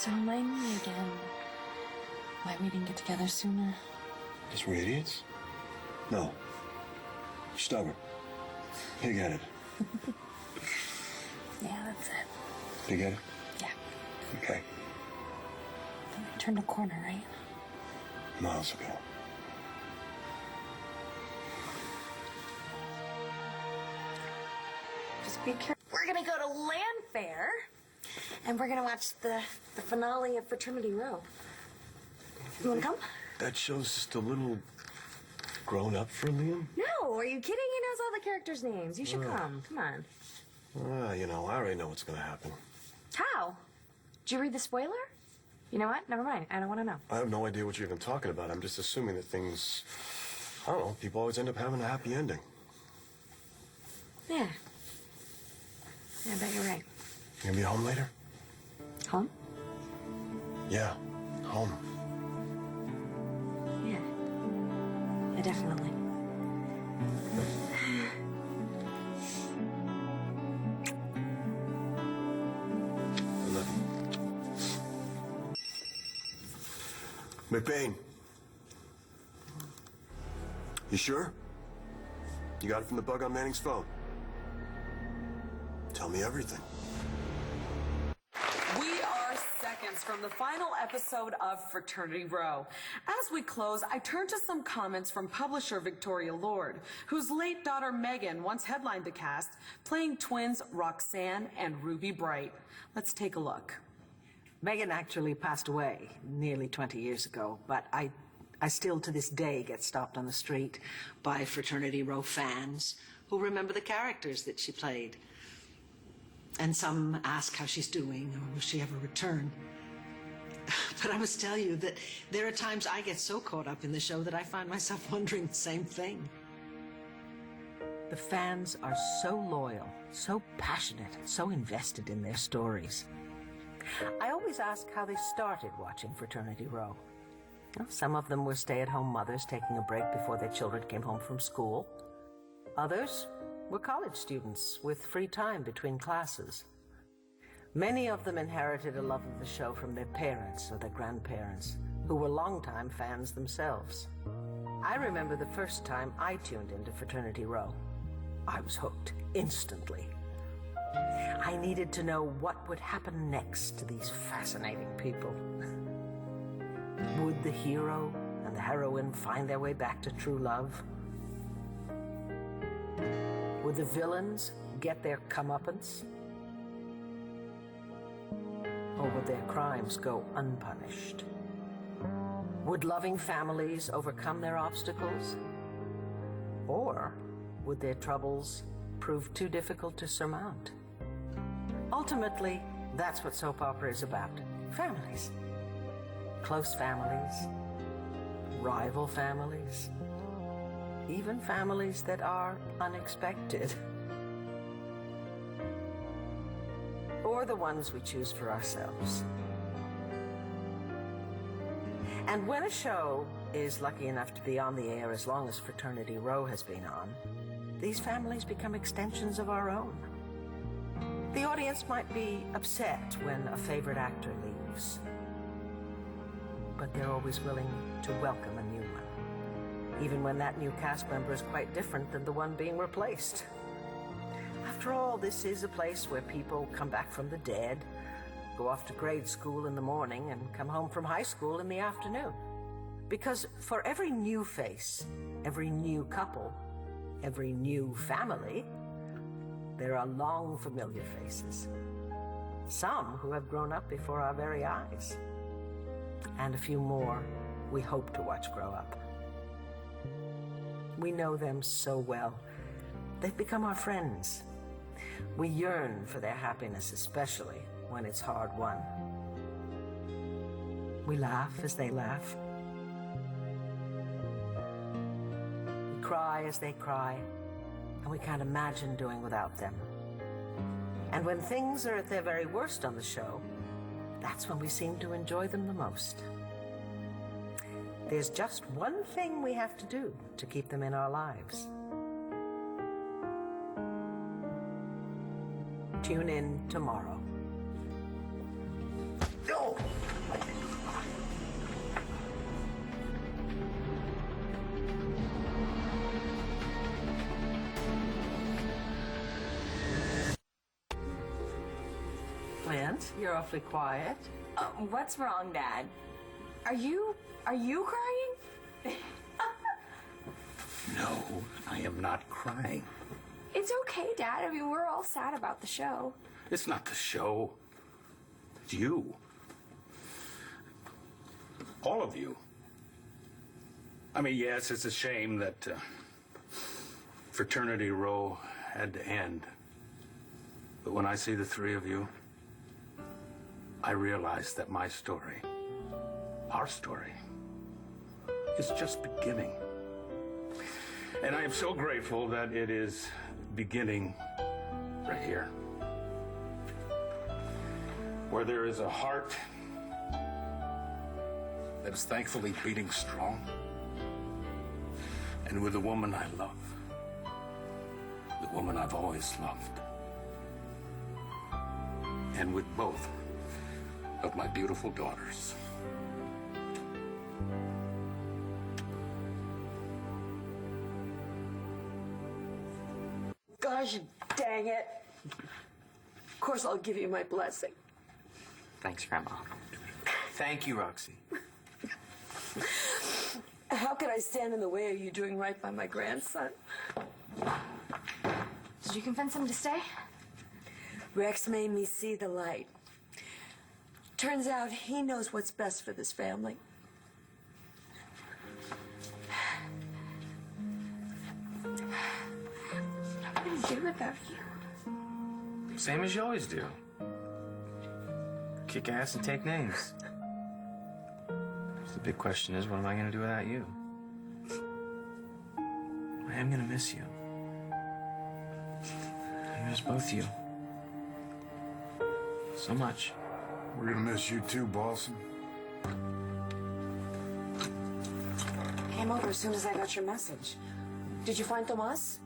So remind me again why we didn't get together sooner. Because we're idiots? No. Stubborn. Pig-headed. Yeah, that's it. Pig-headed? Yeah. Okay. Then we turned a corner, right? Miles ago. Just be careful. We're gonna go to Llanfair, and we're gonna watch the finale of Fraternity Row. You wanna come? That show's just a little grown up for Liam? No, are you kidding? He knows all the characters' names. You should come. Come on. You know, I already know what's gonna happen. How? Did you read the spoiler? You know what? Never mind. I don't want to know. I have no idea what you're even talking about. I'm just assuming that things, I don't know, people always end up having a happy ending. Yeah. Yeah, I bet you're right. You gonna be home later? Home? Yeah, home. Yeah. Yeah, definitely. McBain. You sure? You got it from the bug on Manning's phone? Tell me everything. We are seconds from the final episode of Fraternity Row. As we close, I turn to some comments from publisher Victoria Lord, whose late daughter Megan once headlined the cast, playing twins Roxanne and Ruby Bright. Let's take a look. Megan actually passed away nearly 20 years ago, but I still to this day get stopped on the street by Fraternity Row fans who remember the characters that she played. And some ask how she's doing or will she ever return. But I must tell you that there are times I get so caught up in the show that I find myself wondering the same thing. The fans are so loyal, so passionate, so invested in their stories. I always ask how they started watching Fraternity Row. Well, some of them were stay-at-home mothers taking a break before their children came home from school. Others were college students with free time between classes. Many of them inherited a love of the show from their parents or their grandparents, who were longtime fans themselves. I remember the first time I tuned into Fraternity Row. I was hooked instantly. I needed to know what would happen next to these fascinating people. Would the hero and the heroine find their way back to true love? Would the villains get their comeuppance? Or would their crimes go unpunished? Would loving families overcome their obstacles? Or would their troubles prove too difficult to surmount? Ultimately, that's what soap opera is about. Families. Close families. Rival families. Even families that are unexpected. Or the ones we choose for ourselves. And when a show is lucky enough to be on the air as long as Fraternity Row has been on, these families become extensions of our own. The audience might be upset when a favorite actor leaves, but they're always willing to welcome a new one, even when that new cast member is quite different than the one being replaced. After all, this is a place where people come back from the dead, go off to grade school in the morning, and come home from high school in the afternoon. Because for every new face, every new couple, every new family, there are long familiar faces. Some who have grown up before our very eyes. And a few more we hope to watch grow up. We know them so well. They've become our friends. We yearn for their happiness, especially when it's hard won. We laugh as they laugh. We cry as they cry, and we can't imagine doing without them. And when things are at their very worst on the show, that's when we seem to enjoy them the most. There's just one thing we have to do to keep them in our lives. Tune in tomorrow. No! Aunt. You're awfully quiet. What's wrong, Dad? Are you crying? No, I am not crying. It's okay, Dad. I mean, we're all sad about the show. It's not the show. It's you. All of you. I mean, yes, it's a shame that Fraternity Row had to end. But when I see the three of you, I realize that my story, our story, is just beginning. And I am so grateful that it is beginning right here, where there is a heart that is thankfully beating strong, and with the woman I love, the woman I've always loved, and with both of my beautiful daughters. Gosh dang it. Of course I'll give you my blessing. Thanks, Grandma. Thank you, Roxy. How could I stand in the way of you doing right by my grandson? Did you convince him to stay? Rex made me see the light. Turns out he knows what's best for this family. What do you do without you? Same as you always do. Kick ass and take names. The big question is, what am I going to do without you? I am going to miss you. I miss both of you. So much. We're gonna miss you too, Balsam. Came over as soon as I got your message. Did you find Tomas?